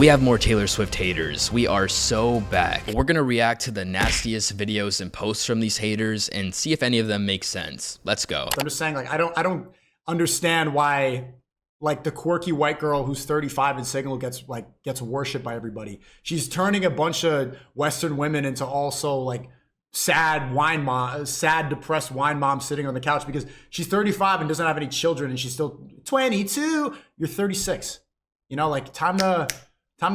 We have more Taylor Swift haters. We are so back. We're gonna react to the nastiest videos and posts from these haters and see if any of them make sense. Let's go. I'm just saying, like, I don't understand why, like, the quirky white girl who's 35 and single gets worshipped by everybody. She's turning a bunch of Western women into also like sad, depressed wine mom sitting on the couch because she's 35 and doesn't have any children and she's still 22. You're 36. You know, like, time to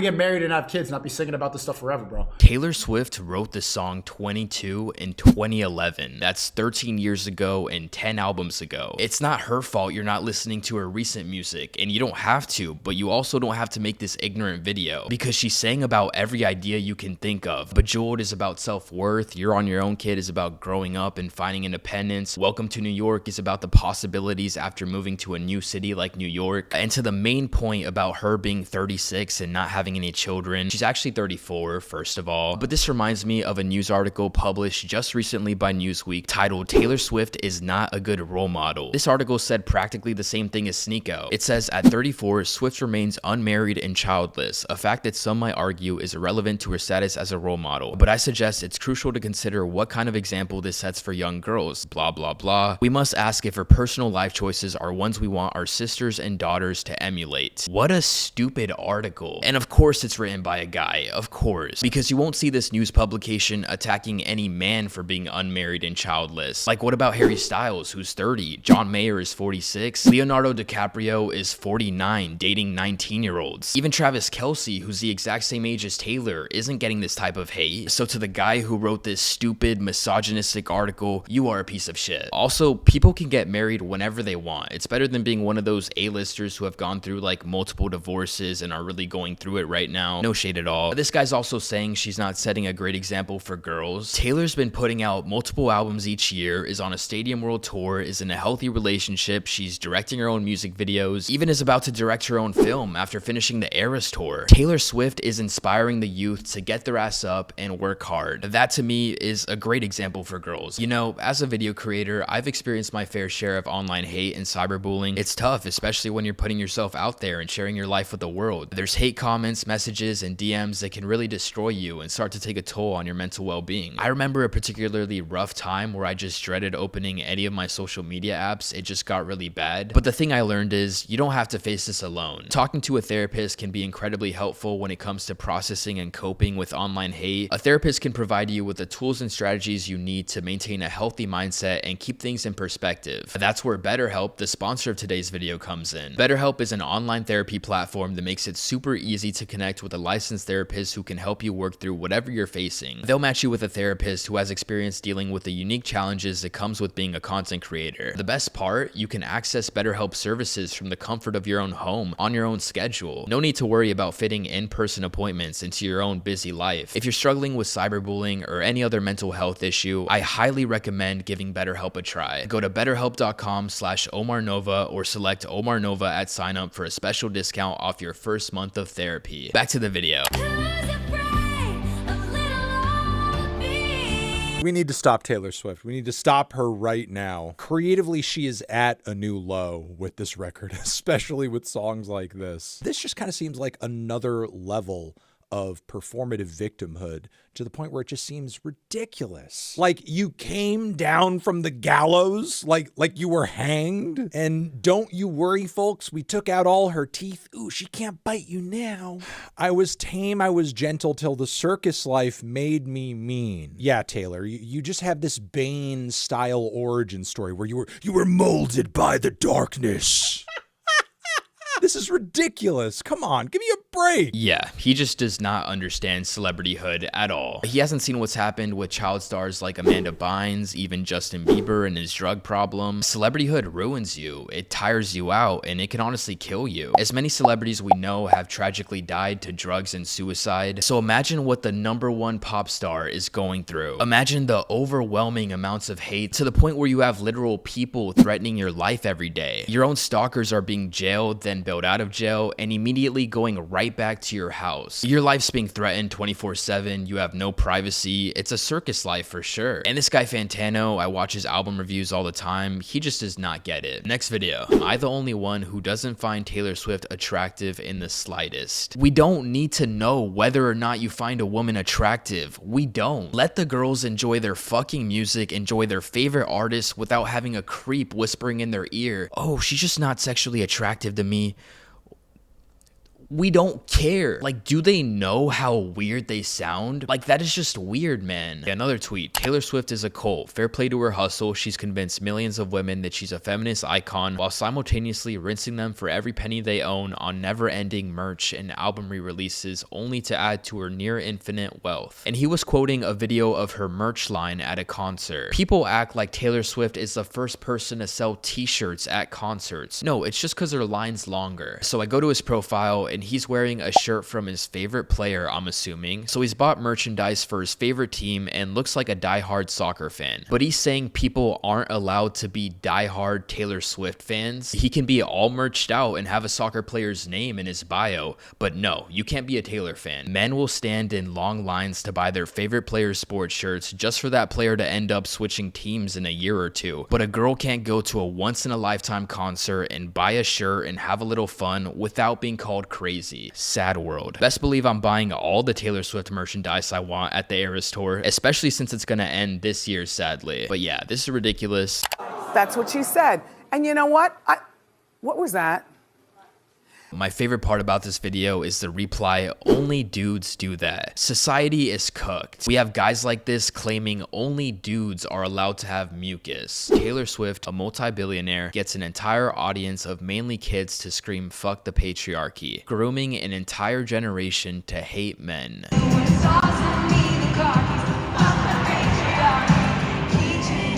get married and have kids, not be singing about this stuff forever, bro. Taylor Swift wrote the song 22 in 2011. That's 13 years ago and 10 albums ago. It's not her fault you're not listening to her recent music, and you don't have to, but you also don't have to make this ignorant video because she sang about every idea you can think of. Bejeweled is about self-worth. You're on Your Own Kid is about growing up and finding independence. Welcome to New York is about the possibilities after moving to a new city like New York. And to the main point about her being 36 and not having any children. She's actually 34, first of all. But this reminds me of a news article published just recently by Newsweek titled "Taylor Swift is not a good role model." This article said practically the same thing as Sneeko. It says at 34, Swift remains unmarried and childless, a fact that some might argue is irrelevant to her status as a role model. But I suggest it's crucial to consider what kind of example this sets for young girls. Blah, blah, blah. We must ask if her personal life choices are ones we want our sisters and daughters to emulate. What a stupid article. And of course it's written by a guy, of course, because you won't see this news publication attacking any man for being unmarried and childless. Like, what about Harry Styles, who's 30? John Mayer is 46. Leonardo DiCaprio is 49, dating 19-year-olds. Even Travis Kelce, who's the exact same age as Taylor, isn't getting this type of hate. So to the guy who wrote this stupid, misogynistic article, you are a piece of shit. Also, people can get married whenever they want. It's better than being one of those A-listers who have gone through like multiple divorces and are really going through it right now. No shade at all. This guy's also saying she's not setting a great example for girls. Taylor's been putting out multiple albums each year, is on a stadium world tour, is in a healthy relationship, she's directing her own music videos, even is about to direct her own film after finishing the Eras tour. Taylor Swift is inspiring the youth to get their ass up and work hard. That to me is a great example for girls. You know, as a video creator, I've experienced my fair share of online hate and cyberbullying. It's tough, especially when you're putting yourself out there and sharing your life with the world. There's hate comments, messages, and DMs that can really destroy you and start to take a toll on your mental well-being. I remember a particularly rough time where I just dreaded opening any of my social media apps. It just got really bad. But the thing I learned is you don't have to face this alone. Talking to a therapist can be incredibly helpful when it comes to processing and coping with online hate. A therapist can provide you with the tools and strategies you need to maintain a healthy mindset and keep things in perspective. That's where BetterHelp, the sponsor of today's video, comes in. BetterHelp is an online therapy platform that makes it super easy to connect with a licensed therapist who can help you work through whatever you're facing. They'll match you with a therapist who has experience dealing with the unique challenges that comes with being a content creator. The best part, you can access BetterHelp services from the comfort of your own home on your own schedule. No need to worry about fitting in-person appointments into your own busy life. If you're struggling with cyberbullying or any other mental health issue, I highly recommend giving BetterHelp a try. Go to betterhelp.com/OmarNova or select Omar Nova at sign up for a special discount off your first month of therapy. Back to the video. We need to stop Taylor Swift. We need to stop her right now. Creatively, she is at a new low with this record, especially with songs like this. This just kind of seems like another level of performative victimhood to the point where it just seems ridiculous. Like you came down from the gallows, like you were hanged. And don't you worry, folks, we took out all her teeth. Ooh, she can't bite you now. I was tame, I was gentle till the circus life made me mean. Yeah, Taylor, you just have this Bane-style origin story where you were molded by the darkness. This is ridiculous. Come on, give me a break. Yeah, he just does not understand celebrityhood at all. He hasn't seen what's happened with child stars like Amanda Bynes, even Justin Bieber and his drug problem. Celebrityhood ruins you, it tires you out, and it can honestly kill you. As many celebrities we know have tragically died to drugs and suicide, so imagine what the #1 pop star is going through. Imagine the overwhelming amounts of hate to the point where you have literal people threatening your life every day. Your own stalkers are being jailed, then bailed out of jail and immediately going right back to your house. Your life's being threatened 24/7. You have no privacy. It's a circus life for sure. And this guy Fantano, I watch his album reviews all the time. He just does not get it. Next video. Am I the only one who doesn't find Taylor Swift attractive in the slightest? We don't need to know whether or not you find a woman attractive. We don't. Let the girls enjoy their fucking music, enjoy their favorite artists without having a creep whispering in their ear, "Oh, she's just not sexually attractive to me." We don't care. Like, do they know how weird they sound? Like, that is just weird, man. Another tweet. Taylor Swift is a cult. Fair play to her hustle. She's convinced millions of women that she's a feminist icon while simultaneously rinsing them for every penny they own on never-ending merch and album re-releases only to add to her near infinite wealth. And he was quoting a video of her merch line at a concert. People act like Taylor Swift is the first person to sell t-shirts at concerts. No, it's just because her line's longer. So I go to his profile and he's wearing a shirt from his favorite player, I'm assuming. So he's bought merchandise for his favorite team and looks like a diehard soccer fan. But he's saying people aren't allowed to be diehard Taylor Swift fans. He can be all merched out and have a soccer player's name in his bio, but no, you can't be a Taylor fan. Men will stand in long lines to buy their favorite player's sports shirts just for that player to end up switching teams in a year or two. But a girl can't go to a once-in-a-lifetime concert and buy a shirt and have a little fun without being called crazy. Sad world. Best believe I'm buying all the Taylor Swift merchandise I want at the Eras Tour, especially since it's gonna end this year, sadly. But yeah, this is ridiculous. That's what she said. And you know what? What was that? My favorite part about this video is the reply, "Only dudes do that. Society is cooked." We have guys like this claiming only dudes are allowed to have mucus. Taylor Swift, a multi-billionaire, gets an entire audience of mainly kids to scream "fuck the patriarchy," grooming an entire generation to hate men.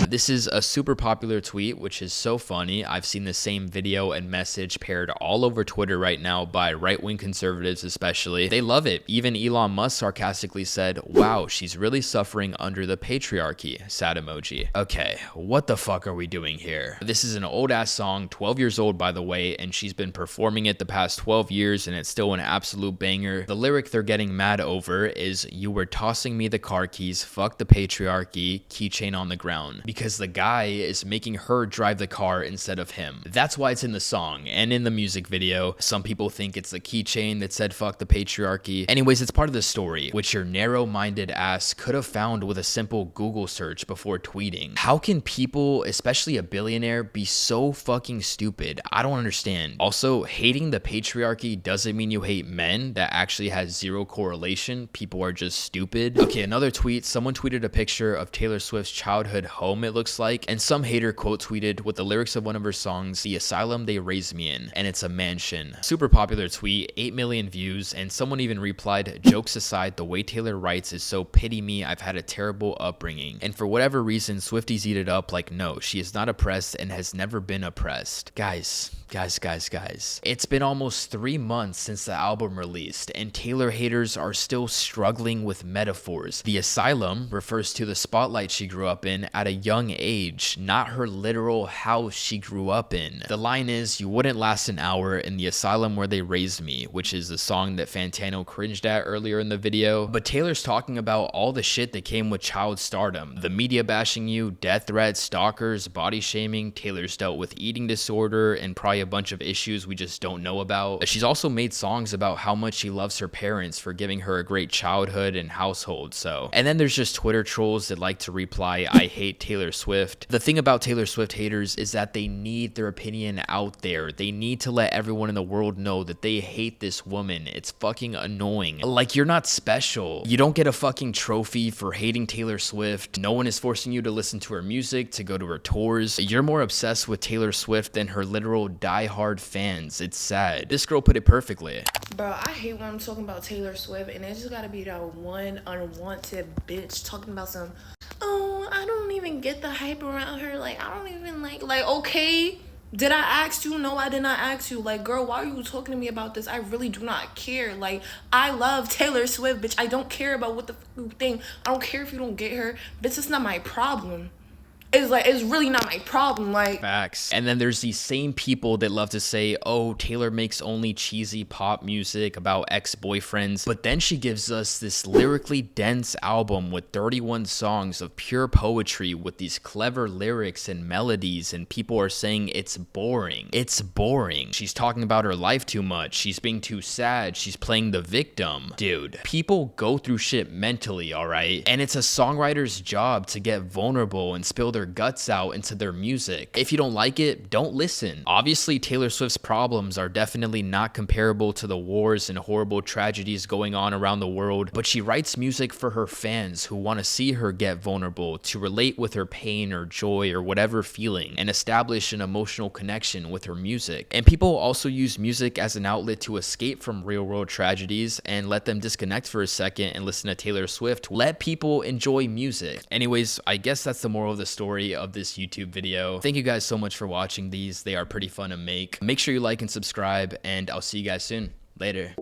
This is a super popular tweet, which is so funny. I've seen the same video and message paired all over Twitter right now by right-wing conservatives especially. They love it. Even Elon Musk sarcastically said, "Wow, she's really suffering under the patriarchy," sad emoji. Okay, what the fuck are we doing here? This is an old-ass song, 12 years old by the way, and she's been performing it the past 12 years and it's still an absolute banger. The lyric they're getting mad over is, "You were tossing me the car keys, fuck the patriarchy, keychain on the ground." Because the guy is making her drive the car instead of him. That's why it's in the song and in the music video. Some people think it's the keychain that said "fuck the patriarchy." Anyways, it's part of the story, which your narrow-minded ass could have found with a simple Google search before tweeting. How can people, especially a billionaire, be so fucking stupid? I don't understand. Also, hating the patriarchy doesn't mean you hate men. That actually has zero correlation. People are just stupid. Okay, another tweet. Someone tweeted a picture of Taylor Swift's childhood home, it looks like, and some hater quote tweeted with the lyrics of one of her songs, "The asylum they raised me in, and it's a mansion." Super popular tweet, 8 million views, and someone even replied, "Jokes aside, the way Taylor writes is so pity me, I've had a terrible upbringing." And for whatever reason, Swifties eat it up like, no, she is not oppressed and has never been oppressed. Guys. It's been almost 3 months since the album released, and Taylor haters are still struggling with metaphors. The asylum refers to the spotlight she grew up in at a young age, not her literal house she grew up in. The line is, "You wouldn't last an hour in the asylum where they raised me," which is the song that Fantano cringed at earlier in the video. But Taylor's talking about all the shit that came with child stardom. The media bashing you, death threats, stalkers, body shaming. Taylor's dealt with eating disorder and probably a bunch of issues we just don't know about. She's also made songs about how much she loves her parents for giving her a great childhood and household, so. And then there's just Twitter trolls that like to reply, "I hate Taylor Swift." The thing about Taylor Swift haters is that they need their opinion out there. They need to let everyone in the world know that they hate this woman. It's fucking annoying. Like, you're not special. You don't get a fucking trophy for hating Taylor Swift. No one is forcing you to listen to her music, to go to her tours. You're more obsessed with Taylor Swift than her literal diehard fans. It's sad. This girl put it perfectly. Bro, I hate when I'm talking about Taylor Swift and it just gotta be that one unwanted bitch talking about some, "Oh, I don't even get the hype around her. Like, I don't even like, okay, did I ask you? No, I did not ask you. Like, girl, why are you talking to me about this? I really do not care. Like, I love Taylor Swift, bitch. I don't care about what the fuck you think. I don't care if you don't get her. Bitch, it's not my problem. it's really not my problem. Like, facts. And then there's these same people that love to say, oh, Taylor makes only cheesy pop music about ex-boyfriends, but then she gives us this lyrically dense album with 31 songs of pure poetry with these clever lyrics and melodies, and people are saying it's boring. It's boring. She's talking about her life too much. She's being too sad. She's playing the victim. Dude, people go through shit mentally, all right? And it's a songwriter's job to get vulnerable and spill their guts out into their music. If you don't like it, don't listen. Obviously, Taylor Swift's problems are definitely not comparable to the wars and horrible tragedies going on around the world, but she writes music for her fans who want to see her get vulnerable, to relate with her pain or joy or whatever feeling, and establish an emotional connection with her music. And people also use music as an outlet to escape from real world tragedies and let them disconnect for a second and listen to Taylor Swift. Let people enjoy music. Anyways, I guess that's the moral of the story of this YouTube video. Thank you guys so much for watching these. They are pretty fun to make. Make sure you like and subscribe, and I'll see you guys soon. Later.